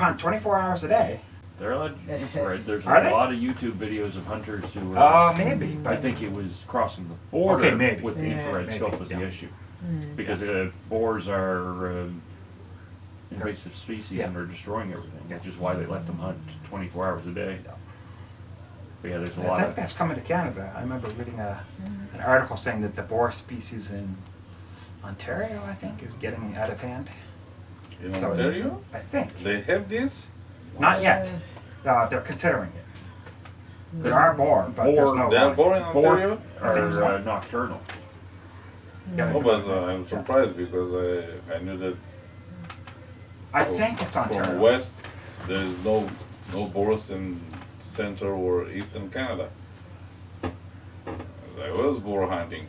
hunt 24 hours a day. They're allowed infrared. There's a Are they? lot of YouTube videos of hunters who Maybe. I think it was crossing the border Okay, maybe. with the infrared Maybe, scope was yeah. the issue. Because boars are invasive species and are destroying everything, which is why they let them hunt 24 hours a day. But yeah, there's a I lot think of... that's coming to Canada. I remember reading an article saying that the boar species in Ontario, I think, is getting out of hand. In So, Ontario? I think. They have this? Not yet. They're considering it. There are boar, but there's no... They are boar in Ontario? I think so. Are nocturnal. Yeah, No, but I'm surprised because I knew that I think it's from Ontario. west there is no boars in central or eastern Canada. As I was boar hunting.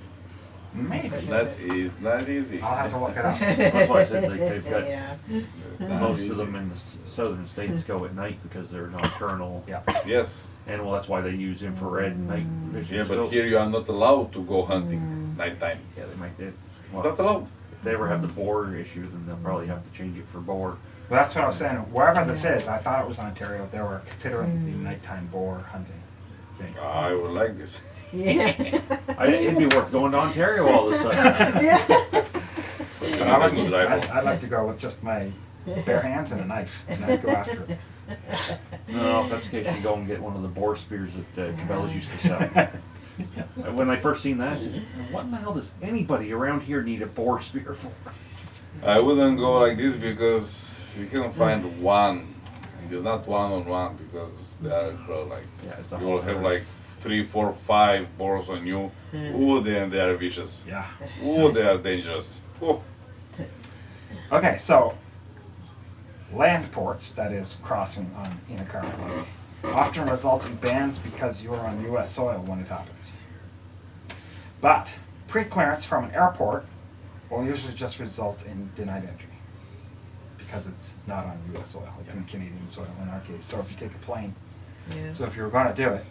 Maybe. That is not easy. I'll have to look it up. That's why I said they've got... It's not Most easy. of them in the southern states go at night because they're nocturnal. Yeah. Yes. And well, that's why they use infrared night vision Yeah, but scopes. here you are not allowed to go hunting nighttime. Yeah, they might do. It's not allowed. If they ever have the boar issue, then they'll probably have to change it for boar. Well, that's what I was saying. Wherever this is, I thought it was Ontario. They were considering the nighttime boar hunting thing. I would like this. It'd be worth going to Ontario all of a sudden. But I'd like to go with just my bare hands and a knife, and I'd go after it. No, if that's the case, you go and get one of the boar spears that Cabela's used to sell. When I first seen that, I said, what in the hell does anybody around here need a boar spear for? I wouldn't go like this because you can find one. It's not one-on-one because they are like Yeah, it's a you will have like 3, 4, 5 boars on you. Ooh, they are vicious. Yeah. Ooh, they are dangerous. Ooh. Okay, so land ports, that is crossing in a car, often results in bans because you are on U.S. soil when it happens. But pre-clearance from an airport will usually just result in denied entry because it's not on U.S. soil, it's in Canadian soil in our case. So if you take a plane, so if you're going to do it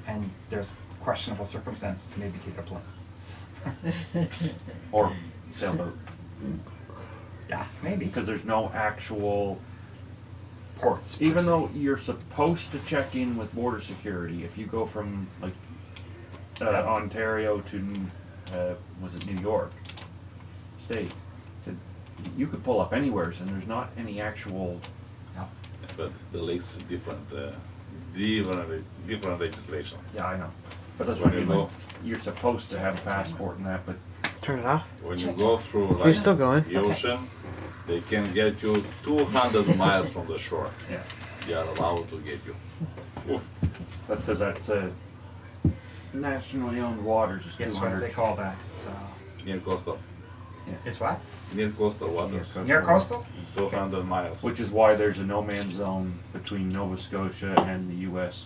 and there's questionable circumstances, maybe take a plane. Or sailboat. Yeah, maybe. Because there's no actual... Ports. per Even se. though you're supposed to check in with border security, if you go from like Ontario to was it New York State, you could pull up anywhere, and there's not any actual. But the lakes is different. Different legislation. Yeah, I know, but that's what I When mean. you Like, you're supposed to have a passport and that, but Turn it off. When you go through You're like still going. the ocean, they can get you 200 miles from the shore. yeah, They are allowed to get you. Ooh. that's because that's nationally owned waters. Is Guess what do 200. they call that? Near coastal. It's what? Near coastal waters. Near coastal? 200 miles. Which is why there's a no man's zone between Nova Scotia and the U.S.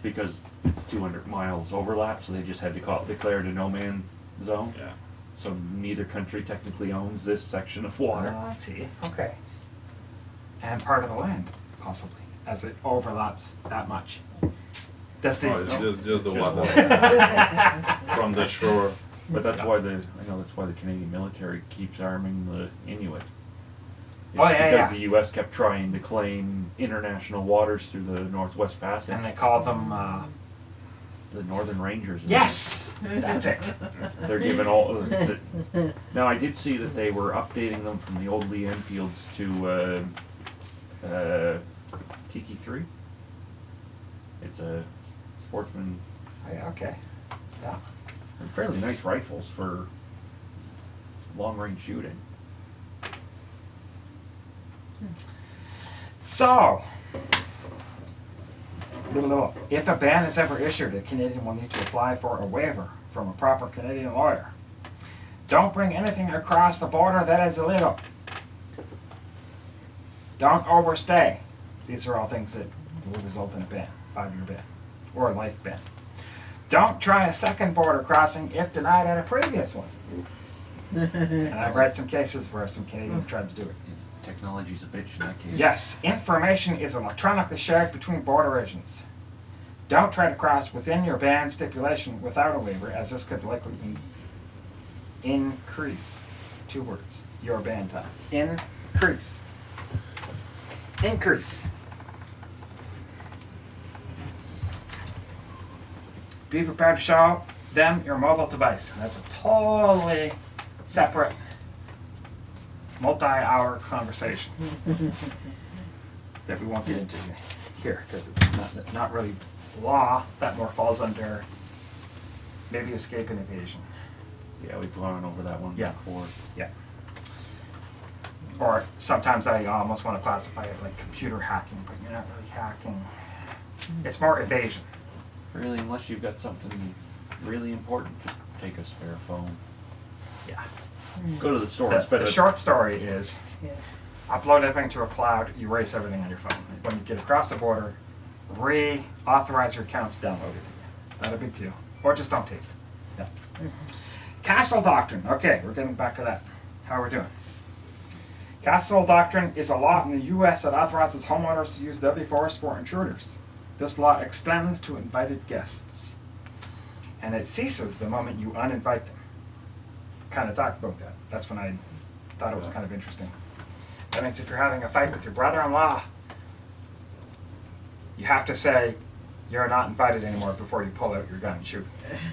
because it's 200 miles overlap, so they just had to declare it a no man zone. Yeah. So neither country technically owns this section of water. Oh, I see. Okay. And part of the land, possibly, as it overlaps that much. That's the. Oh, it's just the Just water water. from the shore. But that's why the Canadian military keeps arming the Inuit. Oh, yeah, Because yeah. the U.S. kept trying to claim international waters through the Northwest Passage. And they call them. The Northern Rangers. Yes, that's it. They're given all. Now I did see that they were updating them from the old Lee Enfields to Tiki 3. It's a sportsman. Yeah, okay. Yeah. They're fairly nice rifles for long-range shooting. So, if a ban is ever issued, a Canadian will need to apply for a waiver from a proper Canadian lawyer. Don't bring anything across the border that is illegal. Don't overstay. These are all things that will result in a ban, 5-year ban, or a life ban. Don't try a second border crossing if denied at a previous one. And I've read some cases where some Canadians tried to do it. Technology's a bitch in that case. Yes, information is electronically shared between border agents. Don't try to cross within your ban stipulation without a waiver, as this could likely increase, 2 words, your ban time. Increase. increase. Be prepared to show them your mobile device. That's a totally separate, multi-hour conversation that we won't get into here because it's not really law. That more falls under maybe escape and evasion. Yeah, we've gone over that one Yeah. before. Yeah. Or sometimes I almost want to classify it like computer hacking, but you're not really hacking. It's more evasion. Really, unless you've got something really important, just take a spare phone. Yeah. Go to the store and The spend it. short story is Yeah. upload everything to a cloud, erase everything on your phone. When you get across the border, reauthorize your accounts, download it. Not a big deal. Or just don't take it. Yeah. Castle Doctrine. Okay, we're getting back to that. How are we doing? Castle Doctrine is a law in the U.S. that authorizes homeowners to use deadly force for intruders. This law extends to invited guests. And it ceases the moment you uninvite them. Kind of talked about that. That's when I thought it was kind of interesting. That means if you're having a fight with your brother-in-law, you have to say you're not invited anymore before you pull out your gun and shoot.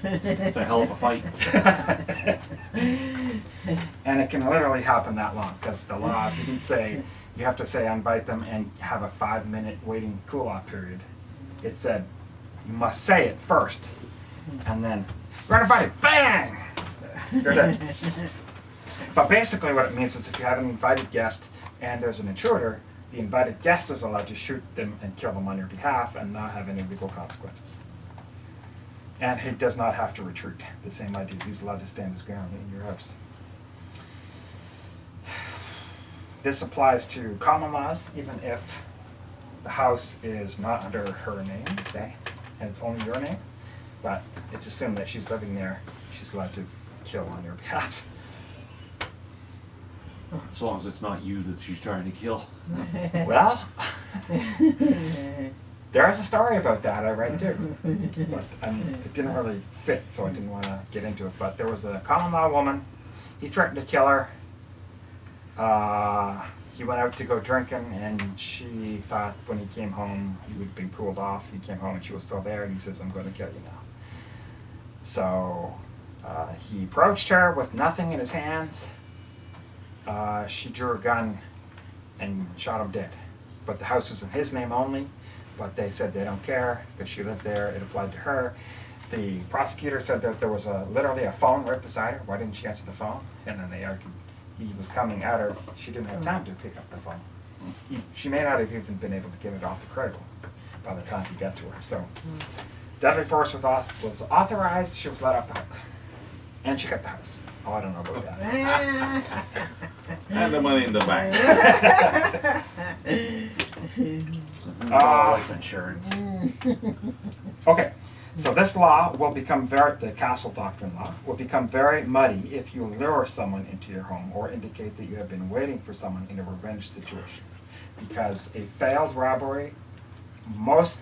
It's a hell of a fight. And it can literally happen that long because the law didn't say you have to say invite them and have a 5-minute waiting cool-off period. It said you must say it first and then you're uninvited. Bang! You're dead. But basically what it means is if you have an invited guest and there's an intruder, the invited guest is allowed to shoot them and kill them on your behalf and not have any legal consequences. And he does not have to retreat. The same idea. He's allowed to stand his ground in your house. This applies to common laws, even if the house is not under her name, say, and it's only your name. But it's assumed that she's living there. She's allowed to kill on your behalf. As long as it's not you that she's trying to kill. Well, there is a story about that I read too. But it didn't really fit, so I didn't want to get into it. But there was a common law woman. He threatened to kill her. He went out to go drinking, and she thought when he came home, he would have been cooled off. He came home and she was still there, and he says, "I'm going to kill you now." So he approached her with nothing in his hands. She drew a gun and shot him dead. But the house was in his name only, but they said they don't care because she lived there, it applied to her. The prosecutor said that there was literally a phone right beside her. Why didn't she answer the phone? And then they argued he was coming at her. She didn't have time to pick up the phone. She may not have even been able to get it off the cradle by the time he got to her. So deadly force was authorized. She was let off the hook. And she got the house. Oh, I don't know about that. And the money in the bank. Life insurance. Okay, so this law will become the Castle Doctrine law, will become very muddy if you lure someone into your home or indicate that you have been waiting for someone in a revenge situation. Because a failed robbery most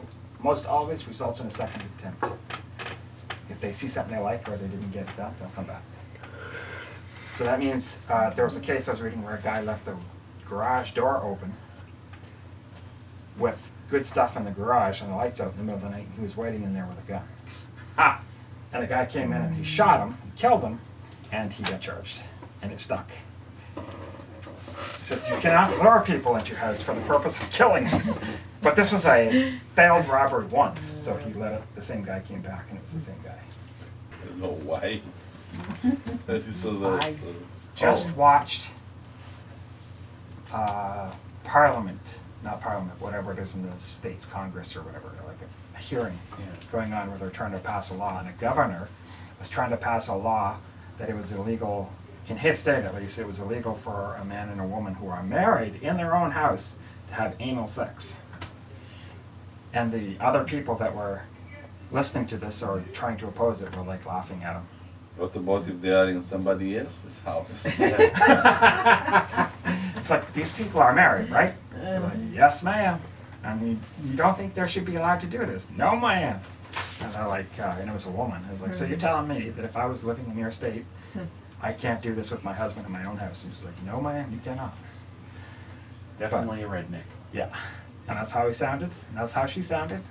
always results in a second attempt. If they see something they like or they didn't get it done, they'll come back. So that means there was a case I was reading where a guy left the garage door open with good stuff in the garage and the lights out in the middle of the night, and he was waiting in there with a gun. Ah! And the guy came in and he shot him, he killed him, and he got charged. And it stuck. He says, you cannot lure people into your house for the purpose of killing them. But this was a failed robbery once, so he let it, the same guy came back and it was the same guy. I don't know why. This was I just watched not Parliament, whatever it is in the States, Congress or whatever, like a hearing going on where they're trying to pass a law, and a governor was trying to pass a law that it was illegal, in his state at least, it was illegal for a man and a woman who are married in their own house to have anal sex. And the other people that were listening to this or trying to oppose it were like laughing at him. What about if they are in somebody else's house? It's like, these people are married, right? They're like, yes, ma'am. And you don't think they should be allowed to do this? No, ma'am. And they're like, and it was a woman. I was like, so you're telling me that if I was living in your state, I can't do this with my husband in my own house? And she's like, no, ma'am, you cannot. Definitely a redneck. Yeah. And that's how he sounded, and that's how she sounded.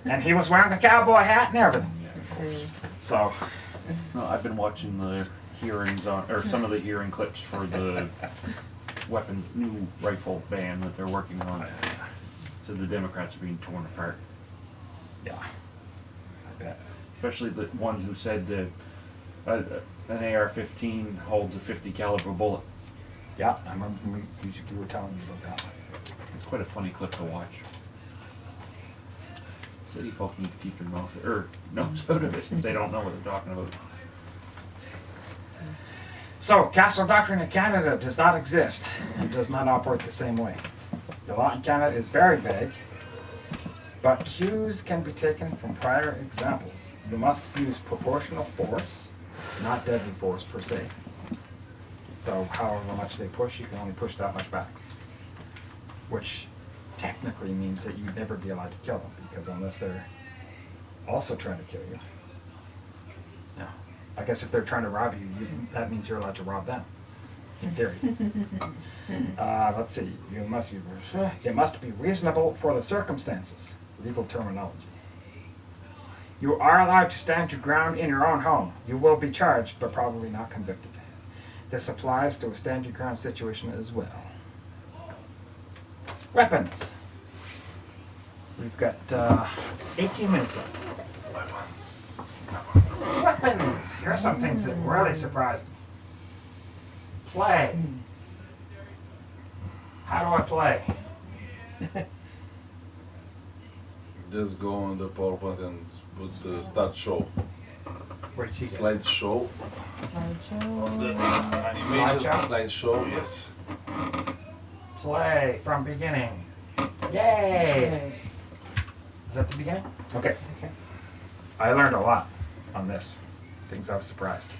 And he was wearing a cowboy hat and everything. So, No, I've been watching the hearings on, or some of the hearing clips for the new rifle ban that they're working on. So the Democrats are being torn apart. yeah. I bet. Especially the one who said that an AR-15 holds a 50 caliber bullet. Yeah, I remember you were telling me about that. It's quite a funny clip to watch. City folk need to keep their nose out of it if they don't know what they're talking about. So, castle doctrine in Canada does not exist and does not operate the same way. The law in Canada is very vague, but cues can be taken from prior examples. You must use proportional force, not deadly force per se. So, however much they push, you can only push that much back. Which technically means that you'd never be allowed to kill them, because unless they're also trying to kill you. No. I guess if they're trying to rob you, that means you're allowed to rob them, in theory. Let's see. It must be reasonable for the circumstances. Legal terminology. You are allowed to stand your ground in your own home. You will be charged, but probably not convicted. This applies to a stand your ground situation as well. Weapons. We've got 18 minutes left. Weapons. Here are some things that really surprised me. Play. How do I play? Just go on the PowerPoint and put the start show. Where did you get? Slideshow. On the animation slideshow, yes. Play from beginning. Yay! Is that the beginning? Okay. I learned a lot on this. Things I was surprised.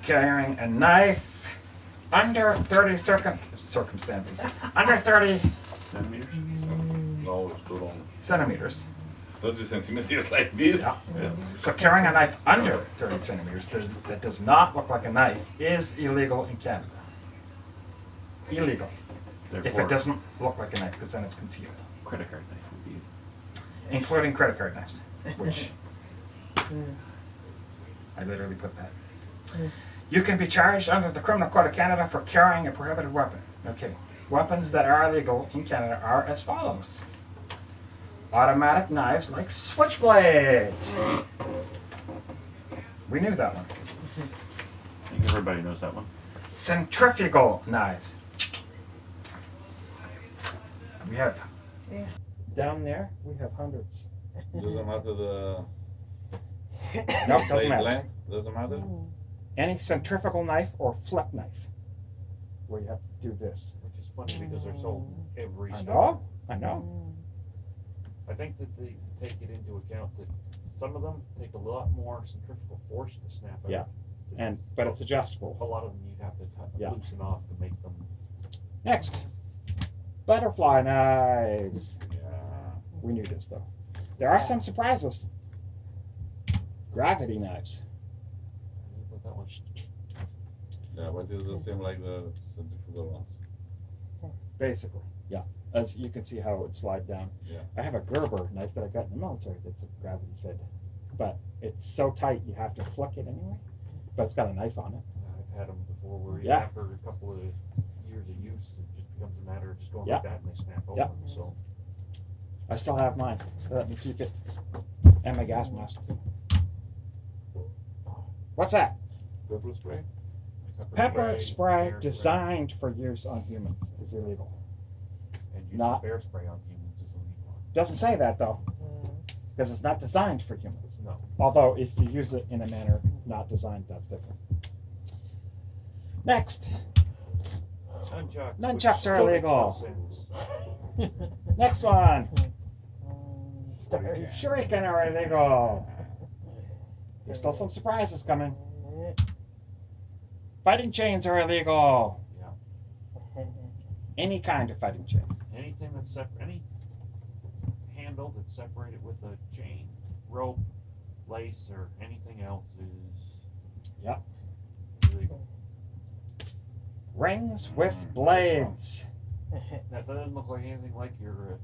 Carrying a knife under 30 circumstances. Under 30 Centimeters? No, it's too long. centimeters. 30 centimeters like this. Yeah. Yeah. So carrying a knife under 30 centimeters that does not look like a knife is illegal in Canada. Illegal. If Therefore, it doesn't look like a knife, because then it's concealed. credit card knife would be. Including credit card knives, which I literally put that. You can be charged under the Criminal Code of Canada for carrying a prohibited weapon. No kidding. Weapons that are illegal in Canada are as follows. Automatic knives like switchblades. We knew that one. I think everybody knows that one. Centrifugal knives. We have, down there, we have hundreds. Doesn't matter the Nope, doesn't blade matter. length. Doesn't matter. Any centrifugal knife or flip knife, where you have to do this. Which is funny because they're sold every I store. know, I know. I think that they take it into account that some of them take a lot more centrifugal force to snap out. Yeah. But it's adjustable. A lot of them you'd have to Yeah. loosen off to make them. Next, butterfly knives. Yeah. We knew this though. There are some surprises. Gravity knives. I didn't put that one. Yeah, but it's the same like the centrifugal ones. Basically, yeah. As you can see how it would slide down. Yeah. I have a Gerber knife that I got in the military that's a gravity fed. But it's so tight you have to flick it anyway. But it's got a knife on it. I've had them before where Yeah. after a couple of years of use, it just becomes a matter of just going Yeah. like that and they snap open. Yeah. So I still have mine. Let me keep it. And my gas mask. What's that? Pepper spray. Pepper spray bear designed for use on humans is illegal. and using not- bear spray on humans is illegal. Doesn't say that though, because it's not designed for humans. No. Although if you use it in a manner not designed, that's different. Next, Nunchucks. Nunchucks which are still makes illegal. no sense. next one. Shuriken are illegal. There's still some surprises coming. Fighting chains are illegal. Yeah. Any kind of fighting chain. Anything that's separate, any handle that's separated with a chain, rope, lace, or anything else is Yep. illegal. Rings with blades. That doesn't look like anything like your.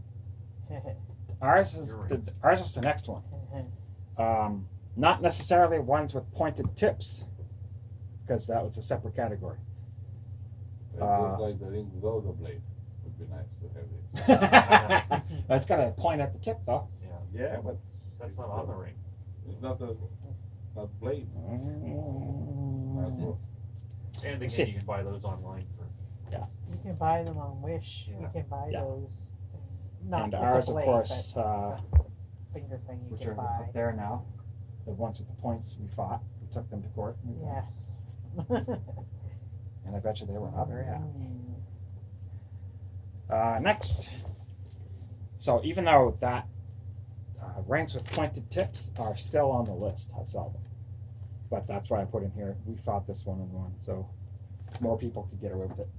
Ours is Earrings. the next one. Not necessarily ones with pointed tips, because that was a separate category. Just like the ring without the blade. Would be nice to have this. That's got a point at the tip, though. Yeah, but That's not on the ring. it's not blade. Not both. And See. again, you can buy those online for. You can buy them on Wish. Yeah. You can buy Yeah. those. Not And with ours, the blade, of course, but finger thing you which can are buy. up there now. The ones with the points we fought. We took them to court. Yes. And I bet you they were not very happy. Mm. Next. So even though that ranks with pointed tips are still on the list, I saw them. But that's why I put in here, we fought this one and won, so more people could get away with it.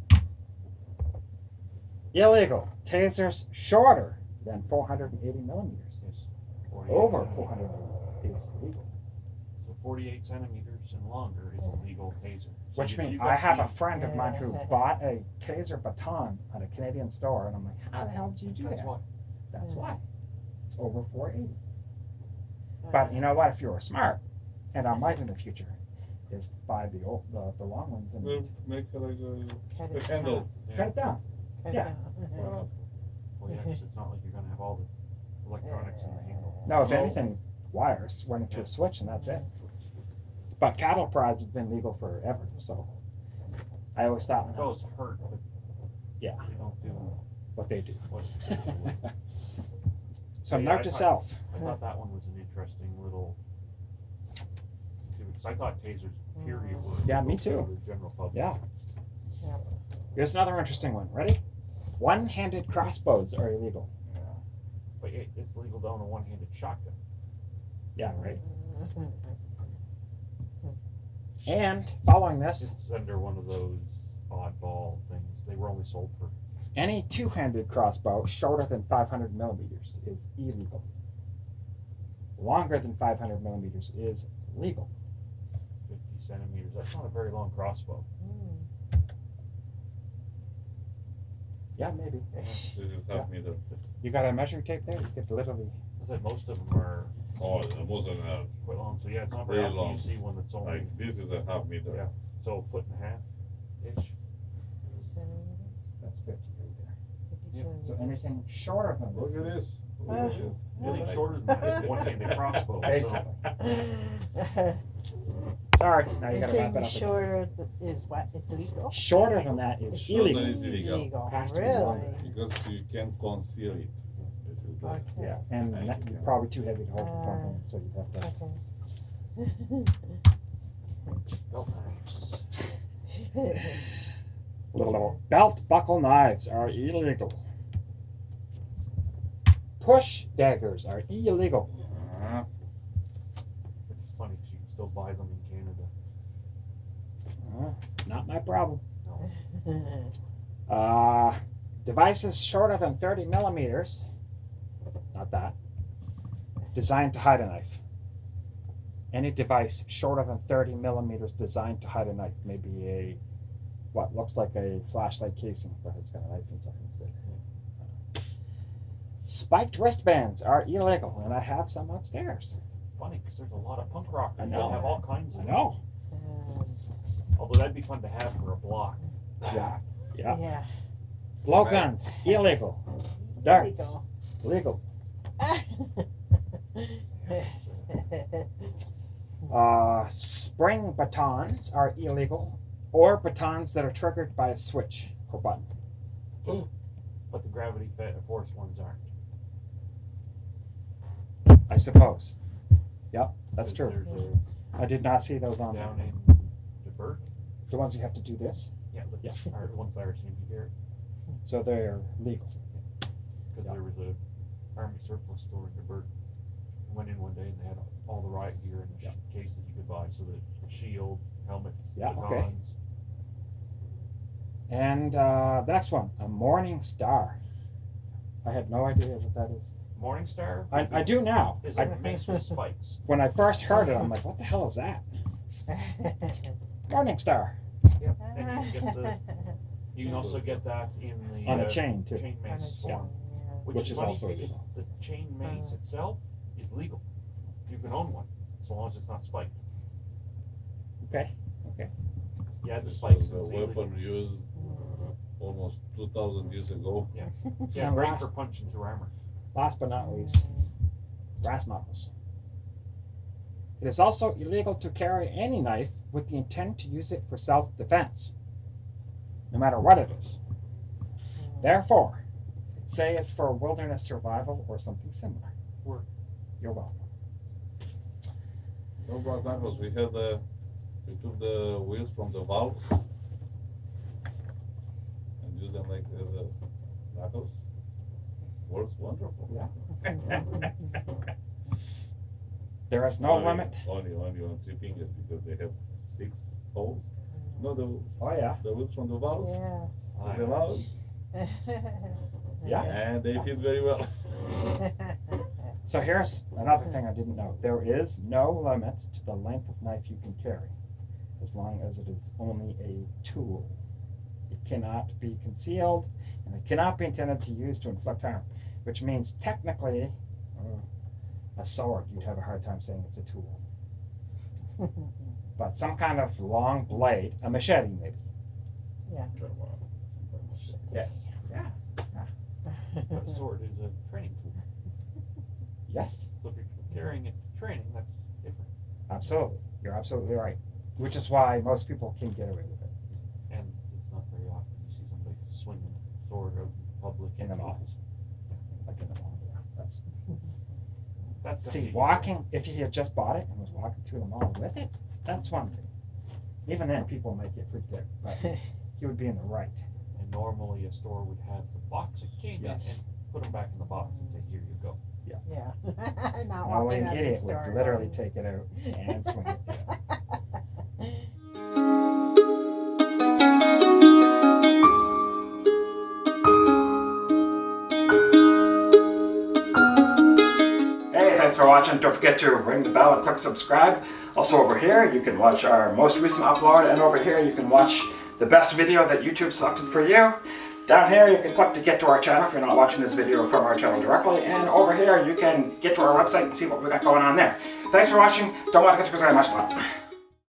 Illegal. Tasers shorter than 480 millimeters. Yes. 48 Over centimeters. 400 is legal. So 48 centimeters and longer is a legal taser. So Which if means you I got have a the- friend of mine who bought a taser baton at a Canadian store, and I'm like, how the hell did you do That's that? why. That's why. It's over 480. But you know what? If you were smart, and I might in the future, is to buy the long ones and We'll make like Cut a it handle. cut it down. Cut it Yeah. down. Well, yeah, 'cause it's not like you're going to have all the electronics in the handle. No, if anything, wires run into a switch and that's it. But cattle prods have been legal forever, so I always thought Those hurt, but Yeah. they don't do what they do. what. So Yeah, note I to thought- self. I thought that one was an interesting little. Because I thought tasers, period, were Yeah, me legal too. for the general public. Yeah. Yeah. Here's another interesting one. Ready? One-handed crossbows are illegal. But it's legal to own a one-handed shotgun. Yeah, right. And following this, It's under one of those oddball things. They were only sold for any two-handed crossbow shorter than 500 millimeters is illegal. Longer than 500 millimeters is legal. 50 centimeters. That's not a very long crossbow. Yeah, maybe. This is half meter. You got a measuring tape there? You could literally. I said most of them are Oh, most of them are quite long. So yeah, it's not very Very often long. you see one that's only like this is a half meter. Yeah. so a foot and a half inch. That's 50 right there. Yeah. So anything shorter than Look this at is this. Look at this. Anything shorter than that is a one-handed crossbow. basically. So Sorry, now you gotta wrap it Anything up. Again. shorter is what? It's legal? Shorter than that is Shorter illegal. is illegal. Has to be Really? longer. Because you can't conceal it. This is the Okay. Yeah, and Thank that, you. you're probably too heavy to hold with one hand, so you'd have to. belt knives. Little belt buckle knives are illegal. Push daggers are illegal. Which is funny because you can still buy them in Canada. Not my problem. No. Devices shorter than 30 millimeters. Not that. Designed to hide a knife. Any device shorter than 30 millimeters designed to hide a knife. Maybe a, what looks like a flashlight casing, but it's got a knife inside instead. Spiked wristbands are illegal, and I have some upstairs. Funny because there's a lot of punk rockers I that know. have all kinds of. I know. Although that'd be fun to have for a block. Yeah. Yeah. Yeah. Blowguns, illegal. Darts, legal. Spring batons are illegal, or batons that are triggered by a switch or button. But the gravity force ones aren't. I suppose. Yep, that's true. There's I did not see those a on down there. in DeBert. The ones you have to do this, Yeah, the Yeah. Are the ones that are seem to be there. so they're legal. Because Yeah. there was a army surplus store in DeBert. I went in one day and they had all the riot gear in a Yeah. case that you could buy. So the shield, helmets, Yeah, okay. batons. And the next one, a morning star. I had no idea what that is. Morning Star. I do now. Is I, a mace with spikes. when I first heard it, I'm like, what the hell is that? Morning star. Yep. And you You can also get that in the On a chain, too. chain And mace it's form, Which is funny also because illegal. the chain mace itself is legal. You can own one, so long as it's not spiked. Okay. Yeah, the This spikes was is a illegal. weapon used almost 2,000 years ago. Yeah, Yeah, it's great last- for punching through armor. Last but not least, brass knuckles. It is also illegal to carry any knife with the intent to use it for self-defense, no matter what it is. Therefore, say it's for wilderness survival or something similar. Work. You're welcome. No brass knuckles. We took the wheels from the valves and used them like as a knuckles. Works wonderful. Yeah. There is no limit. Only on 3 fingers because they have 6 holes. No, the Oh yeah. wheels from the valves. Yes. Ah, The valves. Yeah. And they fit very well. So here's another thing I didn't know. There is no limit to the length of knife you can carry, as long as it is only a tool. It cannot be concealed, and it cannot be intended to use to inflict harm, which means technically, a sword, you'd have a hard time saying it's a tool. But some kind of long blade, a machete maybe. Yeah. Yeah. But a sword is a training tool. Yes, So if you're carrying it to training, that's different. absolutely. You're absolutely right. Which is why most people can get away with it And it's not very often you see somebody swinging a sword out in public. in the malls. Like in the mall, yeah. That's That's gonna See, be- walking, if he had just bought it and was walking through the mall with it, that's one thing. Even then, people might get freaked out, but he would be in the right. And normally a store would have the box it came Yes. in and put them back in the box and say, here you go. Yeah. Not Now, walking an out of the idiot store. would literally take it out and swing it. Hey, thanks for watching. Don't forget to ring the bell and click subscribe. Also over here, you can watch our most recent upload, and over here you can watch the best video that YouTube selected for you. Down here you can click to get to our channel if you're not watching this video from our channel directly, and over here you can get to our website and see what we got going on there. Thanks for watching. Don't want to get to very much.